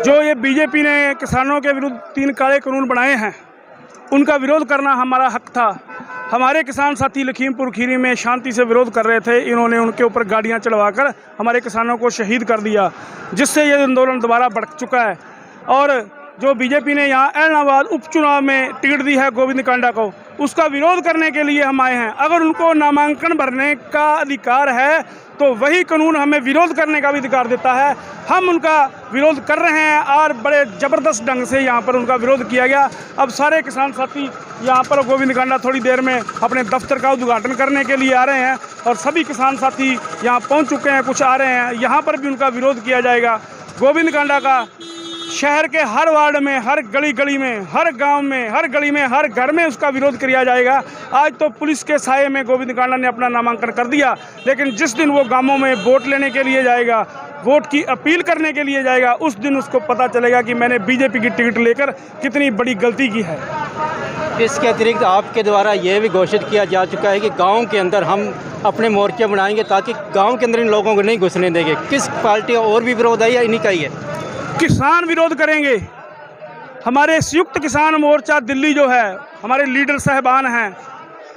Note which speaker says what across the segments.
Speaker 1: जो ये बीजेपी ने किसानों के विरुद्ध 3 काले कानून बनाए हैं, उनका विरोध करना हमारा हक था। हमारे किसान साथी लखीमपुर खीरी में शांति से विरोध कर रहे थे, इन्होंने उनके ऊपर गाड़ियां चढ़वाकर हमारे किसानों को शहीद कर दिया, जिससे ये आंदोलन दोबारा भड़क चुका है। और जो बीजेपी ने यहाँ एलनाबाद उपचुनाव में टिकट दी है गोविंद कांडा को, उसका विरोध करने के लिए हम आए हैं। अगर उनको नामांकन भरने का अधिकार है तो वही कानून हमें विरोध करने का भी अधिकार देता है। हम उनका विरोध कर रहे हैं और बड़े ज़बरदस्त ढंग से यहाँ पर उनका विरोध किया गया। अब सारे किसान साथी यहाँ पर गोविंद कांडा थोड़ी देर में अपने दफ्तर का उद्घाटन करने के लिए आ रहे हैं और सभी किसान साथी यहाँ पहुँच चुके हैं, कुछ आ रहे हैं। यहाँ पर भी उनका विरोध किया जाएगा। गोविंद कांडा का शहर के हर वार्ड में, हर गली गली में, हर गांव में, हर गली में, हर घर में उसका विरोध किया जाएगा। आज तो पुलिस के साये में गोविंद कांडा ने अपना नामांकन कर दिया, लेकिन जिस दिन वो गांवों में वोट लेने के लिए जाएगा, वोट की अपील करने के लिए जाएगा, उस दिन उसको पता चलेगा कि मैंने बीजेपी की टिकट लेकर कितनी बड़ी गलती की है।
Speaker 2: इसके अतिरिक्त आपके द्वारा ये भी घोषित किया जा चुका है कि गाँव के अंदर हम अपने मोर्चे बनाएंगे ताकि गाँव के अंदर इन लोगों को नहीं घुसने देंगे। किस पार्टी का और भी विरोध है या इन्हीं का ही है?
Speaker 1: किसान विरोध करेंगे। हमारे संयुक्त किसान मोर्चा दिल्ली जो है, हमारे लीडर साहबान हैं,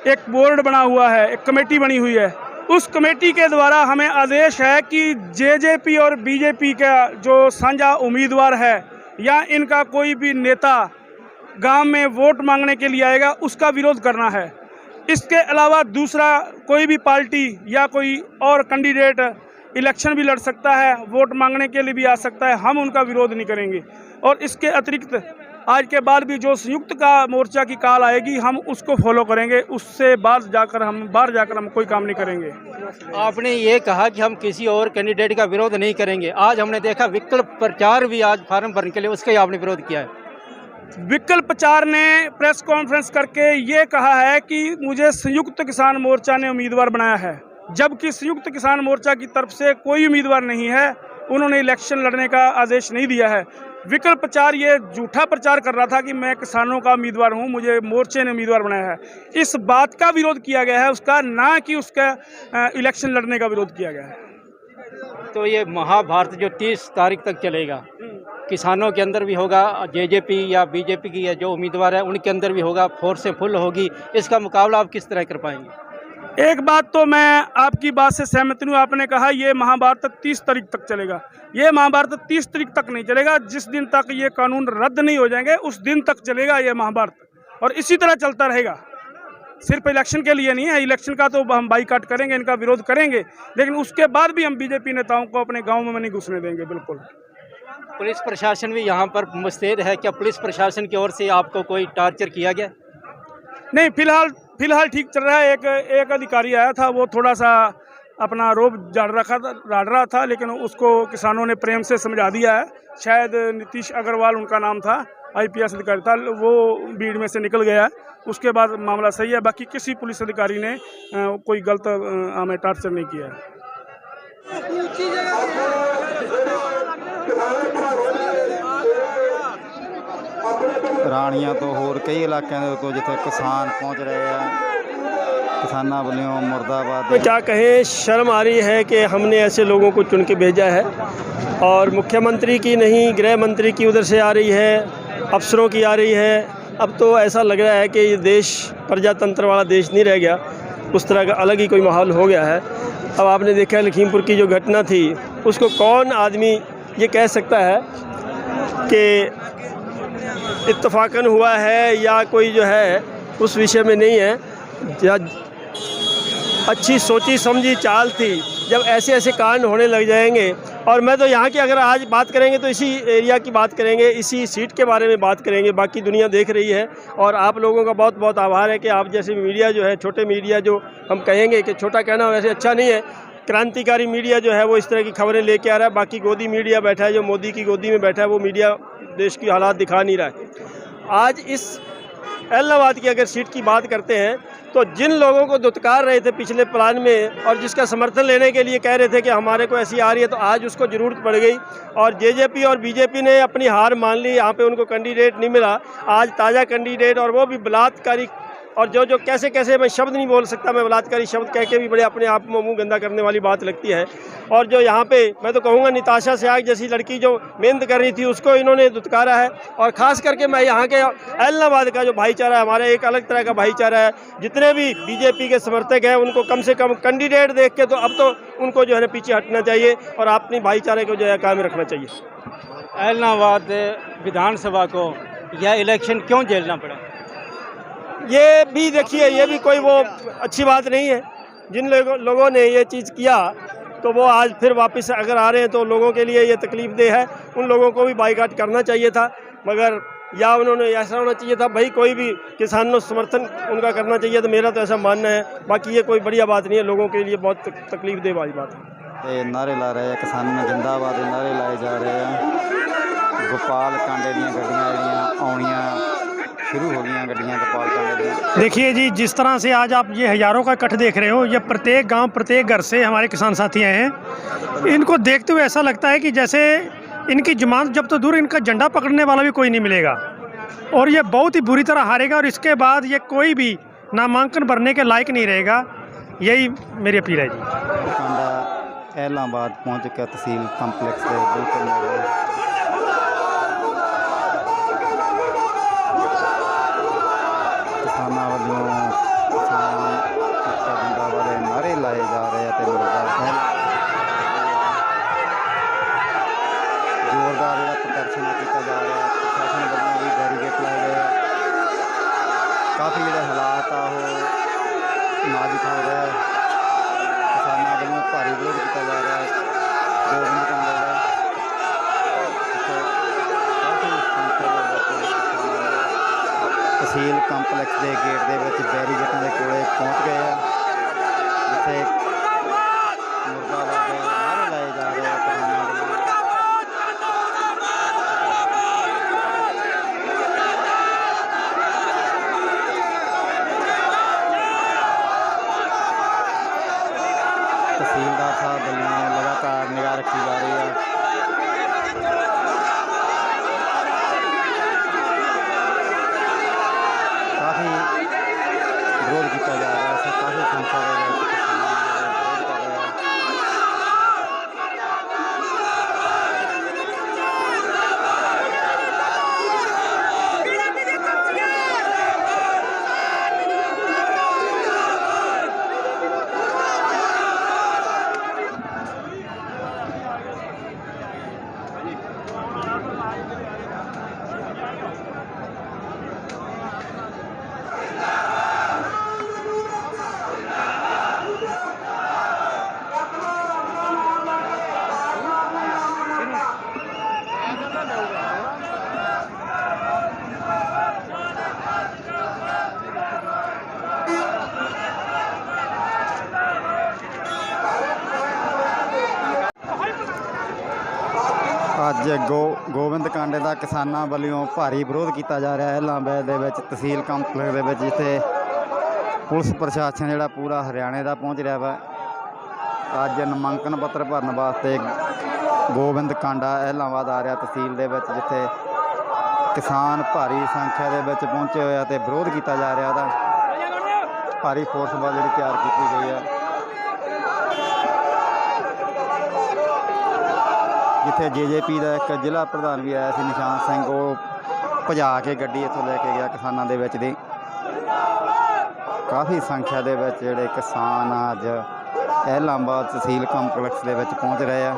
Speaker 1: एक बोर्ड बना हुआ है, एक कमेटी बनी हुई है। उस कमेटी के द्वारा हमें आदेश है कि जेजेपी और बीजेपी का जो साझा उम्मीदवार है या इनका कोई भी नेता गांव में वोट मांगने के लिए आएगा, उसका विरोध करना है। इसके अलावा दूसरा कोई भी पार्टी या कोई और कैंडिडेट इलेक्शन भी लड़ सकता है, वोट मांगने के लिए भी आ सकता है, हम उनका विरोध नहीं करेंगे। और इसके अतिरिक्त आज के बाद भी जो संयुक्त का मोर्चा की कॉल आएगी, हम उसको फॉलो करेंगे। उससे बाहर जाकर हम कोई काम नहीं करेंगे।
Speaker 2: आपने ये कहा कि हम किसी और कैंडिडेट का विरोध नहीं करेंगे। आज हमने देखा विकल्प प्रचार भी आज फार्म भरने के लिए उसका ही आपने विरोध किया है।
Speaker 1: विकल्प प्रचार ने प्रेस कॉन्फ्रेंस करके ये कहा है कि मुझे संयुक्त किसान मोर्चा ने उम्मीदवार बनाया है, जबकि संयुक्त किसान मोर्चा की तरफ से कोई उम्मीदवार नहीं है। उन्होंने इलेक्शन लड़ने का आदेश नहीं दिया है। विकल्प प्रचार ये झूठा प्रचार कर रहा था कि मैं किसानों का उम्मीदवार हूं, मुझे मोर्चे ने उम्मीदवार बनाया है। इस बात का विरोध किया गया है उसका, ना कि उसका इलेक्शन लड़ने का विरोध किया गया है।
Speaker 2: तो ये महाभारत जो 30 तारीख तक चलेगा, किसानों के अंदर भी होगा, जेजेपी या बीजेपी की जो उम्मीदवार है उनके अंदर भी होगा, फोर्स से फुल होगी। इसका मुकाबला आप किस तरह कर पाएंगे?
Speaker 1: एक बात तो मैं आपकी बात से सहमत हूँ। आपने कहा ये महाभारत 30 तारीख तक चलेगा। ये महाभारत 30 तारीख तक नहीं चलेगा। जिस दिन तक ये कानून रद्द नहीं हो जाएंगे उस दिन तक चलेगा ये महाभारत, और इसी तरह चलता रहेगा। सिर्फ इलेक्शन के लिए नहीं है, इलेक्शन का तो हम बाईकाट करेंगे, इनका विरोध करेंगे, लेकिन उसके बाद भी हम बीजेपी नेताओं को अपने गाँव में नहीं घुसने देंगे। बिल्कुल।
Speaker 2: पुलिस प्रशासन भी यहाँ पर मुस्तैद है। क्या पुलिस प्रशासन की ओर से आपको कोई टार्चर किया गया?
Speaker 1: नहीं, फिलहाल ठीक चल रहा है। एक अधिकारी आया था, वो थोड़ा सा अपना रोब झाड़ रहा था, लेकिन उसको किसानों ने प्रेम से समझा दिया है। शायद नीतीश अग्रवाल उनका नाम था, IPS अधिकारी था, वो भीड़ में से निकल गया। उसके बाद मामला सही है। बाकी किसी पुलिस अधिकारी ने कोई गलत हमें टार्चर नहीं किया है।
Speaker 3: ਰਾਣੀਆਂ ਤੋਂ ਹੋਰ ਕਈ ਇਲਾਕਿਆਂ ਦੇ ਤੋਂ ਜਿੱਥੇ किसान पहुंच रहे हैं, किसानां ਵੱਲੋਂ मुर्दाबाद।
Speaker 4: तो क्या कहें, शर्म आ रही है कि हमने ऐसे लोगों को चुन के भेजा है, और मुख्यमंत्री की नहीं, गृह मंत्री की उधर से आ रही है, अफसरों की आ रही है। अब तो ऐसा लग रहा है कि ये देश प्रजातंत्र वाला देश नहीं रह गया, उस तरह का अलग ही कोई माहौल हो गया है। अब आपने देखा लखीमपुर की जो घटना थी, उसको कौन आदमी ये कह सकता है कि इत्तफाकन हुआ है या कोई जो है उस विषय में नहीं है। अच्छी सोची समझी चाल थी। जब ऐसे ऐसे कांड होने लग जाएंगे, और मैं तो यहाँ की अगर आज बात करेंगे तो इसी एरिया की बात करेंगे, इसी सीट के बारे में बात करेंगे। बाकी दुनिया देख रही है, और आप लोगों का बहुत बहुत आभार है कि आप जैसे मीडिया जो है, छोटे मीडिया जो हम कहेंगे कि छोटा कहना वैसे अच्छा नहीं है, क्रांतिकारी मीडिया जो है वो इस तरह की खबरें लेके आ रहा है। बाकी गोदी मीडिया बैठा है, जो मोदी की गोदी में बैठा है, वो मीडिया देश की हालात दिखा नहीं रहा है। आज इस एलनाबाद की अगर सीट की बात करते हैं, तो जिन लोगों को दुत्कार रहे थे पिछले प्लान में और जिसका समर्थन लेने के लिए कह रहे थे कि हमारे को ऐसी आ रही है, तो आज उसको ज़रूरत पड़ गई। और जेजेपी और बीजेपी ने अपनी हार मान ली, यहाँ पे उनको कैंडिडेट नहीं मिला। आज ताज़ा कैंडिडेट, और वो भी बलात्कारी और जो जो कैसे कैसे मैं शब्द नहीं बोल सकता, मैं बलात्कारी शब्द कह के भी बड़े अपने आप में मुँह गंदा करने वाली बात लगती है। और जो यहाँ पे मैं तो कहूँगा निताशा सहवाग जैसी लड़की जो मेहनत कर रही थी उसको इन्होंने दुत्कारा है। और ख़ास करके मैं यहाँ के एलनाबाद का जो भाईचारा है, हमारा एक अलग तरह का भाईचारा है। जितने भी बीजेपी के समर्थक हैं उनको कम से कम कैंडिडेट देख के तो अब तो उनको जो है ना पीछे हटना चाहिए और अपनी भाईचारे को जो है कायम रखना चाहिए।
Speaker 2: एलनाबाद विधानसभा को यह इलेक्शन क्यों झेलना पड़ा?
Speaker 4: ये भी देखिए, ये भी कोई वो अच्छी बात नहीं है। जिन लोगों ने ये चीज़ किया तो वो आज फिर वापस अगर आ रहे हैं तो लोगों के लिए ये तकलीफ़देह है। उन लोगों को भी बाइकाट करना चाहिए था, मगर या उन्होंने ऐसा होना चाहिए था भाई कोई भी किसानों समर्थन उनका करना चाहिए, तो मेरा तो ऐसा मानना है। बाकी ये कोई बढ़िया बात नहीं है, लोगों के लिए बहुत तकलीफ़देह वाली बात है।
Speaker 3: ਤੇ ਨਾਰੇ ਲਾ ਰਹੇ ਆ ਕਿਸਾਨ ਜਿੰਦਾਬਾਦ ਦੇ ਨਾਰੇ ਲਾਏ ਜਾ ਰਹੇ ਆ। ਗੋਪਾਲ ਕਾਂਡੇ ਦੀਆਂ ਗੱਡੀਆਂ ਜਿਹੜੀਆਂ ਆਉਣੀਆਂ शुरू हो गई गड्डियाँ गोपाल कांडे दी।
Speaker 5: देखिए जी, जिस तरह से आज आप ये हज़ारों का इकट्ठ देख रहे हो, ये प्रत्येक गांव प्रत्येक घर से हमारे किसान साथी आए हैं। इनको देखते हुए ऐसा लगता है कि जैसे इनकी जमानत जब तो दूर, इनका झंडा पकड़ने वाला भी कोई नहीं मिलेगा और ये बहुत ही बुरी तरह हारेगा और इसके बाद ये कोई भी नामांकन भरने के लायक नहीं रहेगा। यही मेरी अपील है जी।
Speaker 3: कांडा एलनाबाद पहुँच चुका तहसील कंपलैक्स के बिल्कुल नेड़े। किसानों वालों किसान जिंदाबाद के नारे लाए जा रहे हैं तो जोरदार जोरदार प्रदर्शन किया जा रहा है। प्रशासन वालों भी बैरीकेड लाए गए, काफ़ी जो हालात आ वो नाजुक हो रहे हैं। किसानों वालों भारी विरोध किया जा रहा है। गोविंद कांडे तहसील कंपलैक्स के गेट के बैरीकेडों के कोले पहुँच गए हैं, जिथे मुर्दाबाद के नारे लाए जा रहे हैं किसानों वालों। तहसीलदार साहब वालों लगातार निगाह रखी जा रही है। काफ़ी विरोध किया जा रहा है, काफ़ी संख्या में विरोध कर रहे हैं। ਅੱਜ ਗੋਬਿੰਦ ਕਾਂਡੇ ਦਾ ਕਿਸਾਨਾਂ ਵੱਲੋਂ ਭਾਰੀ ਵਿਰੋਧ ਕੀਤਾ ਜਾ ਰਿਹਾ ਹੈ ਐਲਨਾਬਾਦ ਦੇ ਵਿੱਚ ਤਹਿਸੀਲ ਕੰਪਲੈਕਸ ਦੇ ਵਿੱਚ, ਜਿੱਥੇ ਪੁਲਿਸ ਪ੍ਰਸ਼ਾਸਨ ਜਿਹੜਾ ਪੂਰਾ ਹਰਿਆਣੇ ਦਾ ਪਹੁੰਚ ਰਿਹਾ ਵਾ। ਅੱਜ ਨਾਮਾਂਕਨ ਪੱਤਰ ਭਰਨ ਵਾਸਤੇ ਗੋਬਿੰਦ ਕਾਂਡਾ ਐਲਨਾਬਾਦ ਆ ਰਿਹਾ ਤਹਿਸੀਲ ਦੇ ਵਿੱਚ, ਜਿੱਥੇ ਕਿਸਾਨ ਭਾਰੀ ਸੰਖਿਆ ਦੇ ਵਿੱਚ ਪਹੁੰਚੇ ਹੋਏ ਆ ਤੇ ਵਿਰੋਧ ਕੀਤਾ ਜਾ ਰਿਹਾ ਉਹਦਾ। ਭਾਰੀ ਫੋਰਸ ਵੱਲ ਜਿਹੜੀ ਤਿਆਰ ਕੀਤੀ ਗਈ ਆ, जिथे JJP का एक जिला प्रधान भी आया सी निशान सिंह, वो भजा के गड्डी इत्थों लैके गया किसानों दे विच दी। काफ़ी संख्या दे विच जिहड़े किसान अज एलनाबाद तहसील कंपलैक्स दे विच पहुँच रहे हैं।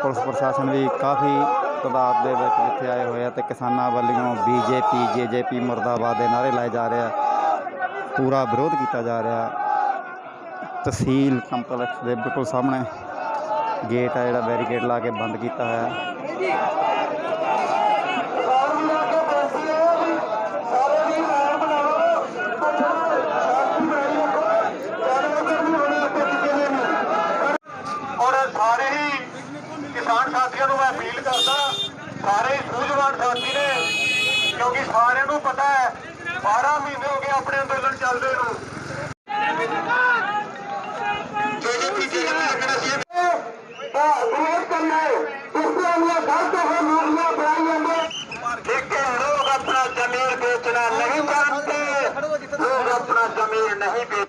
Speaker 3: पुलिस प्रशासन भी काफ़ी तादाद दे विच जिथे आए हुए हैं तो किसानों वालों BJP JJP मुर्दाबाद के नारे लाए जा रहे हैं। पूरा विरोध किया जा रहा। तहसील कंपलैक्स के बिल्कुल सामने गेट है जोड़ा बैरीकेड ला के बंद किया है।
Speaker 6: और सारे ही किसान साथियों को मैं अपील करता, सारे सूझवान साथी ने, क्योंकि सारे को पता है 12 महीने हो गए अपने अंदोलन चलते हैं। लेकिन लोग अपना जमीन बेचना नहीं जानते, लोग अपना जमीन नहीं बेच